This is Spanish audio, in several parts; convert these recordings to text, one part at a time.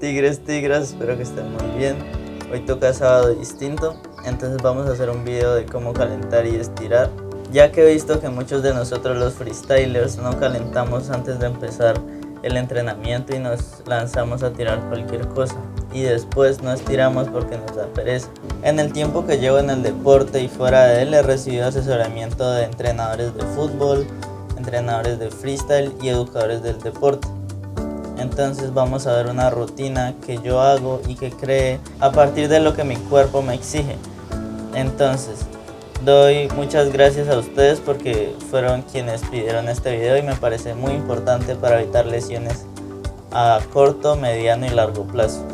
tigres, espero que estén muy bien. Hoy toca sábado distinto, entonces vamos a hacer un video de cómo calentar y estirar, ya que he visto que muchos de nosotros los freestylers no calentamos antes de empezar el entrenamiento y nos lanzamos a tirar cualquier cosa y después no estiramos porque nos da pereza. En el tiempo que llevo en el deporte y fuera de él he recibido asesoramiento de entrenadores de fútbol, entrenadores de freestyle y educadores del deporte. Entonces vamos a ver una rutina que yo hago y que cree a partir de lo que mi cuerpo me exige. Entonces doy muchas gracias a ustedes porque fueron quienes pidieron este video y me parece muy importante para evitar lesiones a corto, mediano y largo plazo.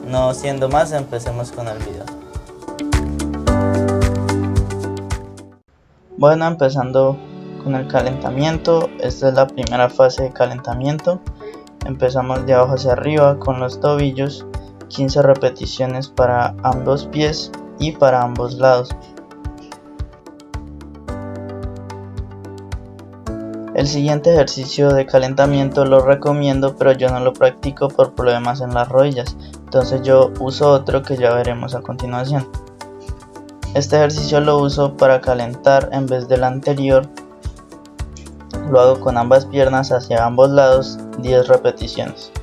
No siendo más, empecemos con el video. Bueno, empezando con el calentamiento. Esta es la primera fase de calentamiento. Empezamos de abajo hacia arriba con los tobillos, 15 repeticiones para ambos pies y para ambos lados. El siguiente ejercicio de calentamiento lo recomiendo, pero yo no lo practico por problemas en las rodillas, entonces yo uso otro que ya veremos a continuación. Este ejercicio lo uso para calentar en vez del anterior. Lo hago con ambas piernas hacia ambos lados, 10 repeticiones.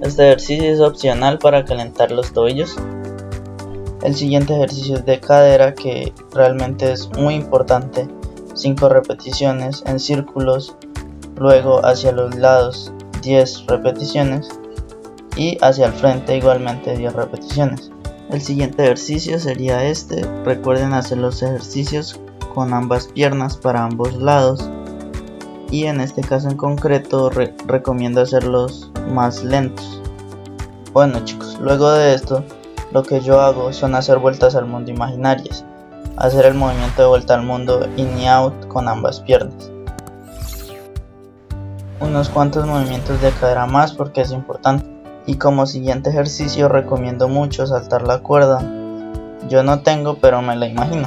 Este ejercicio es opcional para calentar los tobillos. El siguiente ejercicio es de cadera, que realmente es muy importante. 5 repeticiones en círculos, luego hacia los lados 10 repeticiones y hacia el frente igualmente 10 repeticiones. El siguiente ejercicio sería este. Recuerden hacer los ejercicios con ambas piernas para ambos lados y en este caso en concreto recomiendo hacerlos más lentos. Bueno chicos, luego de esto lo que yo hago son hacer vueltas al mundo imaginarias, hacer el movimiento de vuelta al mundo in y out con ambas piernas. Unos cuantos movimientos de cadera más porque es importante. Y como siguiente ejercicio recomiendo mucho saltar la cuerda. Yo no tengo, pero me la imagino.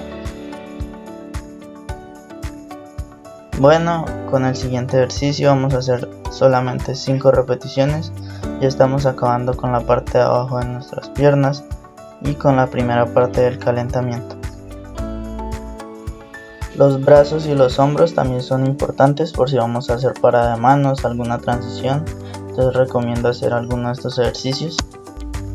Bueno, con el siguiente ejercicio vamos a hacer solamente 5 repeticiones. Ya estamos acabando con la parte de abajo de nuestras piernas y con la primera parte del calentamiento. Los brazos y los hombros también son importantes por si vamos a hacer parada de manos, alguna transición. Entonces recomiendo hacer algunos de estos ejercicios.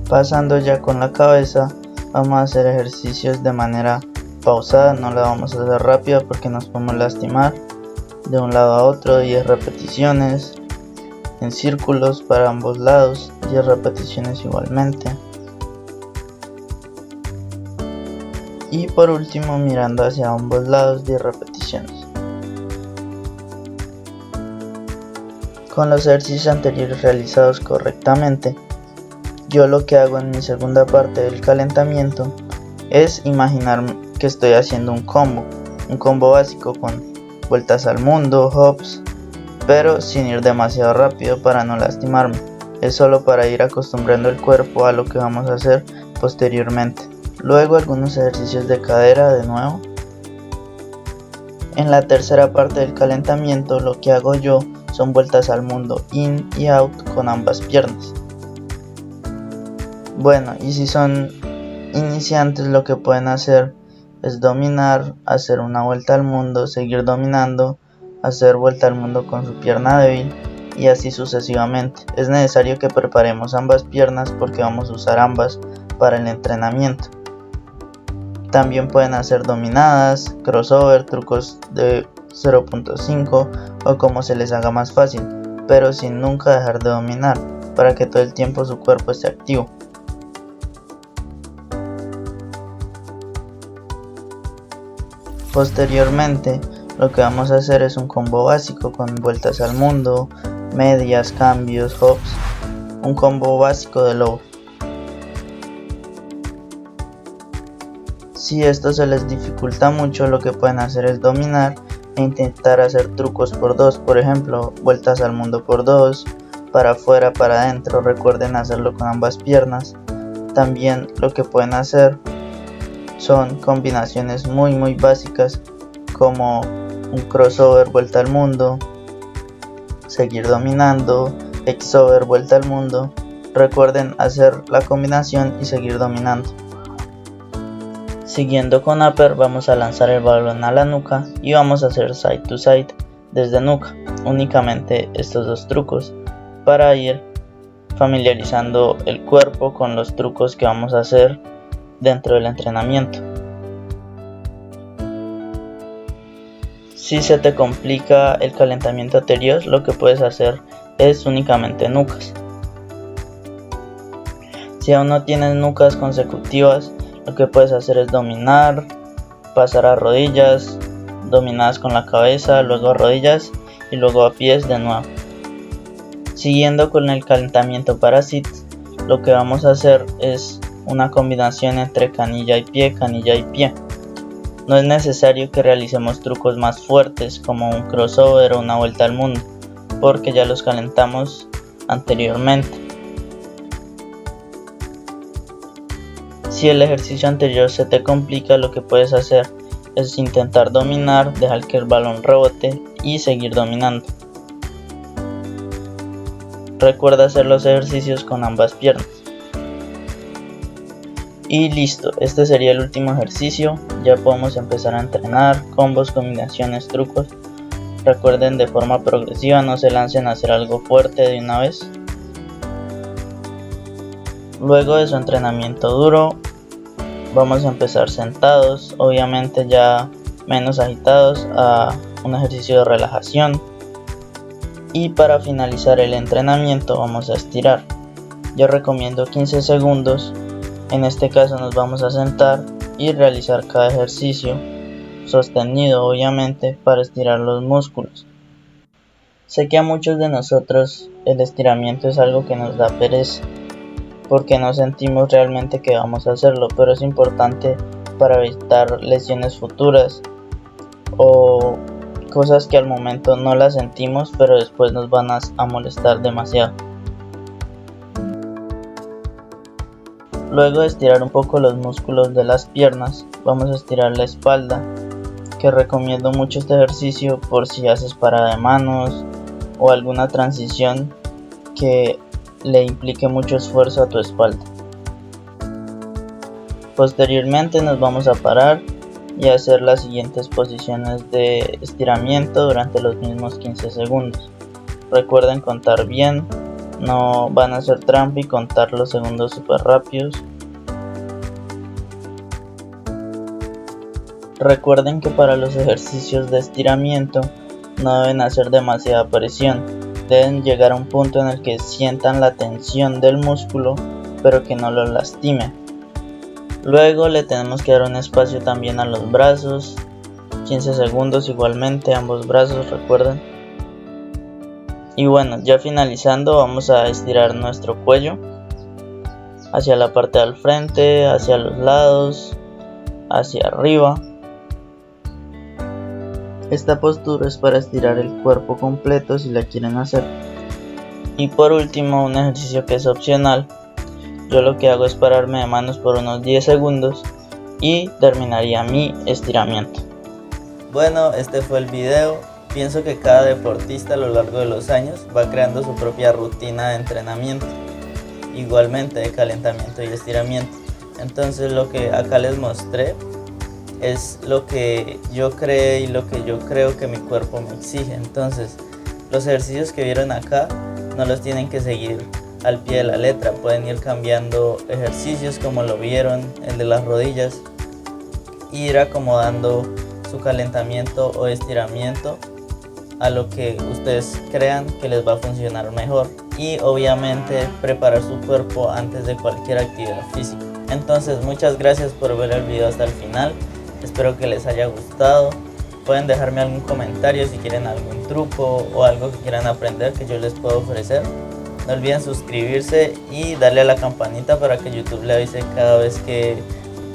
Pasando ya con la cabeza, vamos a hacer ejercicios de manera pausada, no la vamos a hacer rápida porque nos podemos lastimar. De un lado a otro, 10 repeticiones en círculos para ambos lados, 10 repeticiones igualmente. Y por último, mirando hacia ambos lados, 10 repeticiones. Con los ejercicios anteriores realizados correctamente, yo lo que hago en mi segunda parte del calentamiento es imaginar que estoy haciendo un combo básico con vueltas al mundo, hops, pero sin ir demasiado rápido para no lastimarme. Es solo para ir acostumbrando el cuerpo a lo que vamos a hacer posteriormente. Luego algunos ejercicios de cadera de nuevo. En la tercera parte del calentamiento lo que hago yo son vueltas al mundo in y out con ambas piernas. Bueno, y si son iniciantes lo que pueden hacer es dominar, hacer una vuelta al mundo, seguir dominando, hacer vuelta al mundo con su pierna débil y así sucesivamente. Es necesario que preparemos ambas piernas porque vamos a usar ambas para el entrenamiento. También pueden hacer dominadas, crossover, trucos de 0.5 o como se les haga más fácil, pero sin nunca dejar de dominar para que todo el tiempo su cuerpo esté activo. Posteriormente lo que vamos a hacer es un combo básico con vueltas al mundo, medias, cambios, hops, un combo básico de low. Si esto se les dificulta mucho, lo que pueden hacer es dominar e intentar hacer trucos por 2, por ejemplo, vueltas al mundo por 2, para afuera, para adentro. Recuerden hacerlo con ambas piernas. También lo que pueden hacer son combinaciones muy básicas como un crossover, vuelta al mundo, seguir dominando, X-over, vuelta al mundo. Recuerden hacer la combinación y seguir dominando. Siguiendo con upper, vamos a lanzar el balón a la nuca y vamos a hacer side to side desde nuca. Únicamente estos dos trucos para ir familiarizando el cuerpo con los trucos que vamos a hacer dentro del entrenamiento. Si se te complica el calentamiento anterior, lo que puedes hacer es únicamente nucas. Si aún no tienes nucas consecutivas, lo que puedes hacer es dominar, pasar a rodillas, dominadas con la cabeza, luego a rodillas y luego a pies de nuevo. Siguiendo con el calentamiento para sits, lo que vamos a hacer es una combinación entre canilla y pie. No es necesario que realicemos trucos más fuertes como un crossover o una vuelta al mundo, porque ya los calentamos anteriormente. Si el ejercicio anterior se te complica, lo que puedes hacer es intentar dominar, dejar que el balón rebote y seguir dominando. Recuerda hacer los ejercicios con ambas piernas. Y listo, este sería el último ejercicio. Ya podemos empezar a entrenar combos, combinaciones, trucos. Recuerden de forma progresiva, no se lancen a hacer algo fuerte de una vez. Luego de su entrenamiento duro, vamos a empezar sentados, obviamente ya menos agitados, a un ejercicio de relajación. Y para finalizar el entrenamiento vamos a estirar. Yo recomiendo 15 segundos. En este caso nos vamos a sentar y realizar cada ejercicio sostenido, obviamente, para estirar los músculos. Sé que a muchos de nosotros el estiramiento es algo que nos da pereza porque no sentimos realmente que vamos a hacerlo, pero es importante para evitar lesiones futuras o cosas que al momento no las sentimos pero después nos van a molestar demasiado. Luego de estirar un poco los músculos de las piernas, vamos a estirar la espalda, que recomiendo mucho este ejercicio por si haces parada de manos o alguna transición que le implique mucho esfuerzo a tu espalda. Posteriormente nos vamos a parar y hacer las siguientes posiciones de estiramiento durante los mismos 15 segundos. Recuerden contar bien. No van a hacer trampa y contar los segundos súper rápidos. Recuerden que para los ejercicios de estiramiento no deben hacer demasiada presión. Deben llegar a un punto en el que sientan la tensión del músculo, pero que no lo lastime. Luego le tenemos que dar un espacio también a los brazos. 15 segundos igualmente, ambos brazos, recuerden. Y bueno, ya finalizando, vamos a estirar nuestro cuello hacia la parte del frente, hacia los lados, hacia arriba. Esta postura es para estirar el cuerpo completo si la quieren hacer. Y por último, un ejercicio que es opcional. Yo lo que hago es pararme de manos por unos 10 segundos y terminaría mi estiramiento. Bueno, este fue el video. Pienso que cada deportista a lo largo de los años va creando su propia rutina de entrenamiento, igualmente de calentamiento y estiramiento. Entonces lo que acá les mostré es lo que yo creé y lo que yo creo que mi cuerpo me exige. Entonces los ejercicios que vieron acá no los tienen que seguir al pie de la letra, pueden ir cambiando ejercicios como lo vieron, el de las rodillas, e ir acomodando su calentamiento o estiramiento a lo que ustedes crean que les va a funcionar mejor, y obviamente preparar su cuerpo antes de cualquier actividad física. Entonces muchas gracias por ver el video hasta el final, espero que les haya gustado. Pueden dejarme algún comentario si quieren algún truco o algo que quieran aprender que yo les puedo ofrecer. No olviden suscribirse y darle a la campanita para que YouTube le avise cada vez que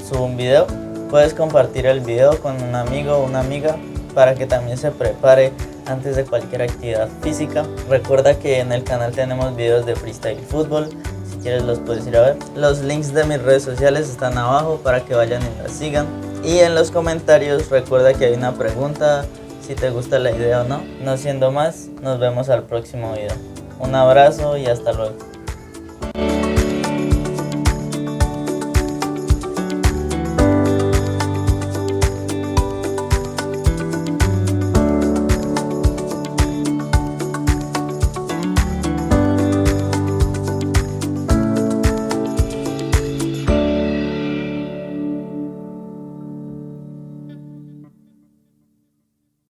subo un video. Puedes compartir el video con un amigo o una amiga para que también se prepare antes de cualquier actividad física. Recuerda que en el canal tenemos videos de freestyle fútbol, si quieres los puedes ir a ver. Los links de mis redes sociales están abajo para que vayan y las sigan. Y en los comentarios recuerda que hay una pregunta, si te gusta la idea o no. No siendo más, nos vemos al próximo video. Un abrazo y hasta luego.